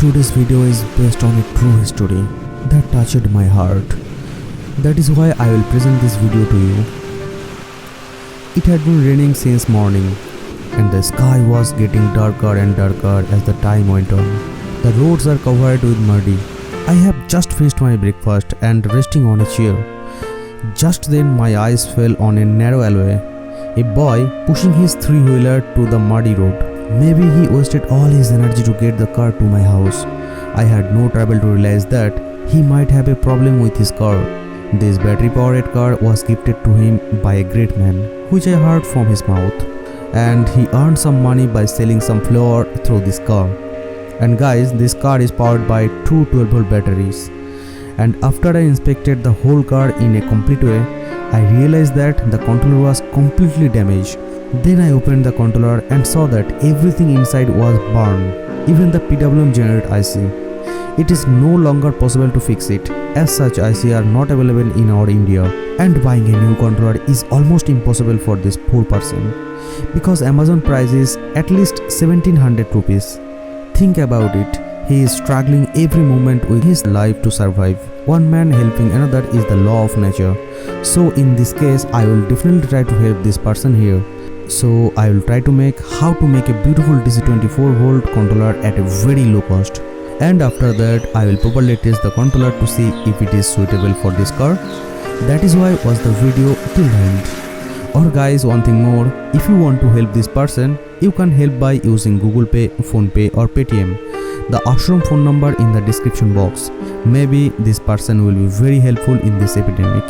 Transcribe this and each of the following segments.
Today's video is based on a true history that touched my heart. That is why I will present this video to you. It had been raining since morning and the sky was getting darker and darker as the time went on. The roads are covered with muddy. I have just finished my breakfast and resting on a chair. Just then my eyes fell on a narrow alleyway. A boy pushing his three-wheeler to the muddy road. Maybe he wasted all his energy to get the car to my house. I had no trouble to realize that he might have a problem with his car. This battery-powered car was gifted to him by a great man, which I heard from his mouth. And he earned some money by selling some flour through this car. And guys, this car is powered by two 12-volt batteries. And after I inspected the whole car in a complete way, I realized that the controller was completely damaged. Then I opened the controller and saw that everything inside was burned, even the PWM generated IC. It is no longer possible to fix it, as such IC are not available in our India, and buying a new controller is almost impossible for this poor person, because Amazon price is at least 1700 rupees. Think about it, he is struggling every moment with his life to survive. One man helping another is the law of nature. So in this case, I will definitely try to help this person here. So I will try to make how to make a beautiful DC 24-volt controller at a very low cost. And after that, I will properly test the controller to see if it is suitable for this car. That is why watch the video till the end. Or guys, one thing more, if you want to help this person, you can help by using Google Pay, PhonePe or Paytm. The Ashram phone number in the description box. Maybe this person will be very helpful in this epidemic.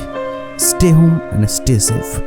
Stay home and stay safe.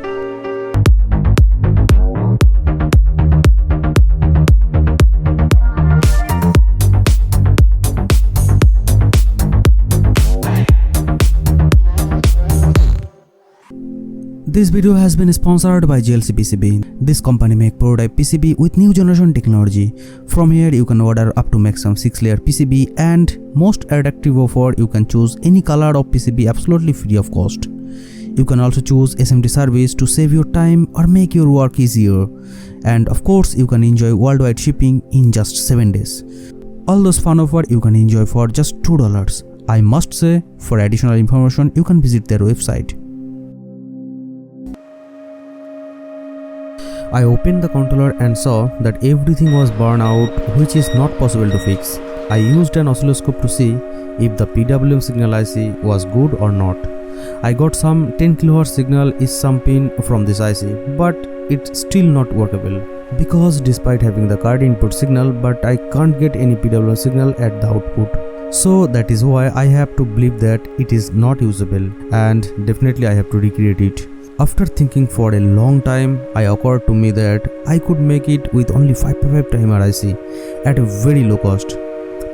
This video has been sponsored by JLC PCB. This company make prototype PCB with new generation technology. From here you can order up to maximum 6-layer PCB, and most attractive offer, you can choose any color of PCB absolutely free of cost. You can also choose SMT service to save your time or make your work easier. And of course you can enjoy worldwide shipping in just 7 days. All those fun offer you can enjoy for just $2. I must say, for additional information you can visit their website. I opened the controller and saw that everything was burned out, which is not possible to fix. I used an oscilloscope to see if the PWM signal IC was good or not. I got some 10 kHz signal is some pin from this IC, but it's still not workable. Because despite having the card input signal, but I can't get any PWM signal at the output. So that is why I have to believe that it is not usable, and definitely I have to recreate it. After thinking for a long time, it occurred to me that I could make it with only 5x5 timer IC at a very low cost.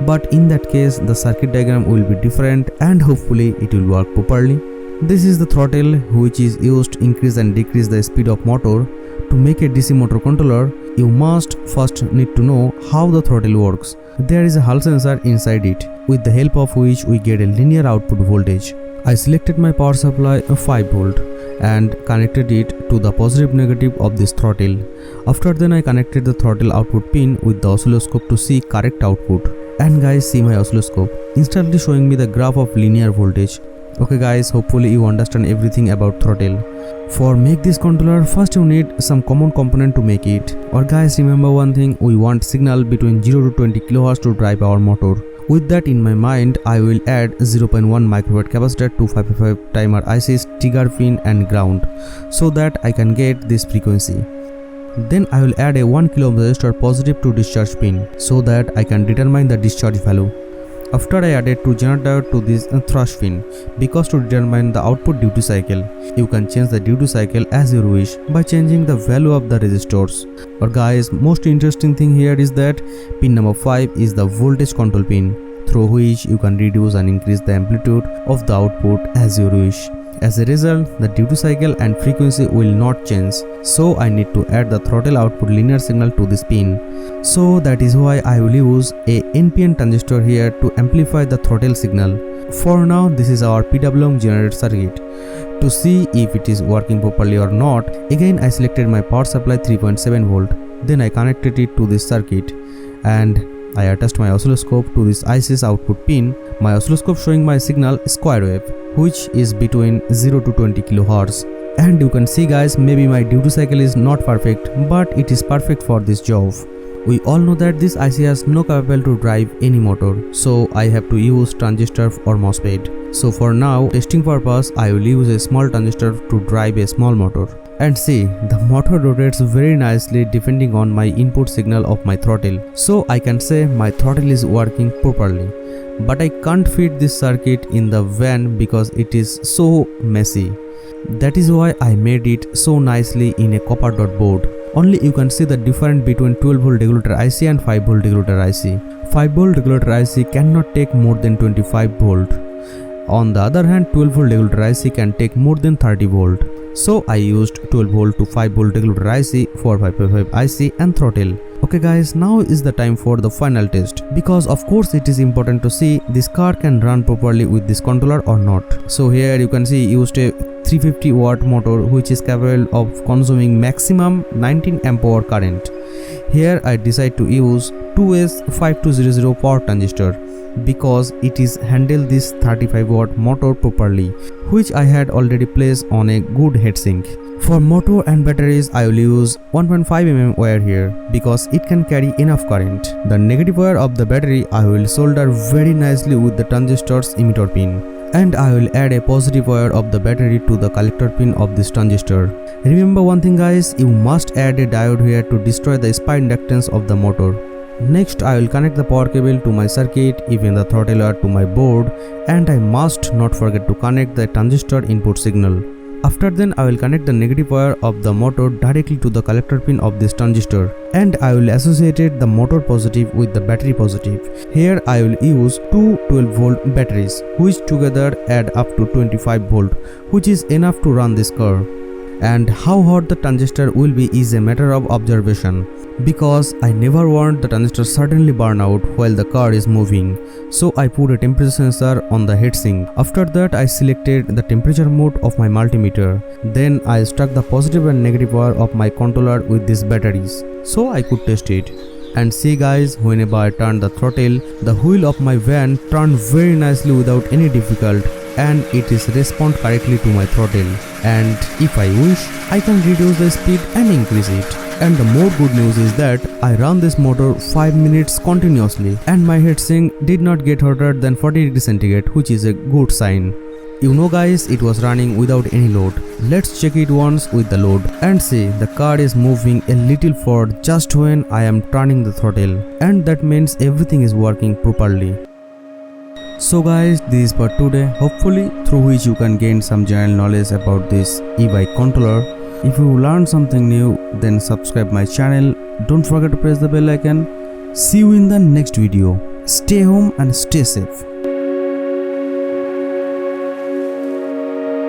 But in that case, the circuit diagram will be different and hopefully it will work properly. This is the throttle which is used to increase and decrease the speed of motor. To make a DC motor controller, you must first need to know how the throttle works. There is a Hall sensor inside it, with the help of which we get a linear output voltage. I selected my power supply 5V and connected it to the positive negative of this throttle. After then I connected the throttle output pin with the oscilloscope to see correct output. And guys, see my oscilloscope, instantly showing me the graph of linear voltage. Okay guys, hopefully you understand everything about throttle. For make this controller, first you need some common component to make it. Or guys, remember one thing, we want signal between 0 to 20 kHz to drive our motor. With that in my mind, I will add 0.1 microfarad capacitor to 5x5 timer IC's trigger pin and ground, so that I can get this frequency. Then I will add a 1 kilo ohm resistor positive to discharge pin, so that I can determine the discharge value. After I added 2 generator to this thrush pin, because to determine the output duty cycle, you can change the duty cycle as you wish by changing the value of the resistors. But guys, most interesting thing here is that pin number 5 is the voltage control pin, through which you can reduce and increase the amplitude of the output as you wish. As a result, the duty cycle and frequency will not change, so I need to add the throttle output linear signal to this pin. So that is why I will use a NPN transistor here to amplify the throttle signal. For now, this is our PWM generated circuit. To see if it is working properly or not, again I selected my power supply 3.7V. Then I connected it to this circuit, and I attached my oscilloscope to this IC's output pin. My oscilloscope showing my signal square wave, which is between 0 to 20 kHz. And you can see guys, maybe my duty cycle is not perfect, but it is perfect for this job. We all know that this IC has no capable to drive any motor, so I have to use transistor or MOSFET. So for now, testing purpose, I will use a small transistor to drive a small motor. And see, the motor rotates very nicely depending on my input signal of my throttle. So I can say my throttle is working properly. But I can't fit this circuit in the van because it is so messy. That is why I made it so nicely in a copper dot board. Only you can see the difference between 12V regulator IC and 5V regulator IC. 5V regulator IC cannot take more than 25V. On the other hand, 12V regulator IC can take more than 30V. So I used 12V to 5V regulator IC, 4555 IC and throttle. Okay guys, now is the time for the final test, because of course it is important to see this car can run properly with this controller or not. So here you can see used a 350 watt motor which is capable of consuming maximum 19 ampere current. Here I decide to use 2S5200 power transistor because it is handle this 35 watt motor properly, which I had already placed on a good heatsink. For motor and batteries, I will use 1.5 mm wire here because it can carry enough current. The negative wire of the battery I will solder very nicely with the transistor's emitter pin. And I will add a positive wire of the battery to the collector pin of this transistor. Remember one thing guys, you must add a diode here to destroy the spike inductance of the motor. Next I will connect the power cable to my circuit, even the throttler to my board, and I must not forget to connect the transistor input signal. After then I will connect the negative wire of the motor directly to the collector pin of this transistor, and I will associate the motor positive with the battery positive. Here I will use two 12V batteries which together add up to 25V, which is enough to run this car. And how hot the transistor will be is a matter of observation, because I never want the transistor suddenly burn out while the car is moving. So I put a temperature sensor on the heatsink. After that I selected the temperature mode of my multimeter. Then I struck the positive and negative wire of my controller with these batteries, so I could test it. And see guys, whenever I turn the throttle, the wheel of my van turned very nicely without any difficulty, and it is respond correctly to my throttle. And if I wish, I can reduce the speed and increase it. And the more good news is that I ran this motor 5 minutes continuously and my heatsink did not get hotter than 40 degrees centigrade, which is a good sign. You know guys, it was running without any load. Let's check it once with the load, and see the car is moving a little forward just when I am turning the throttle, and that means everything is working properly. So guys, this is for today, hopefully through which you can gain some general knowledge about this e-bike controller. If you learned something new, then subscribe my channel. Don't forget to press the bell icon. See you in the next video. Stay home and stay safe.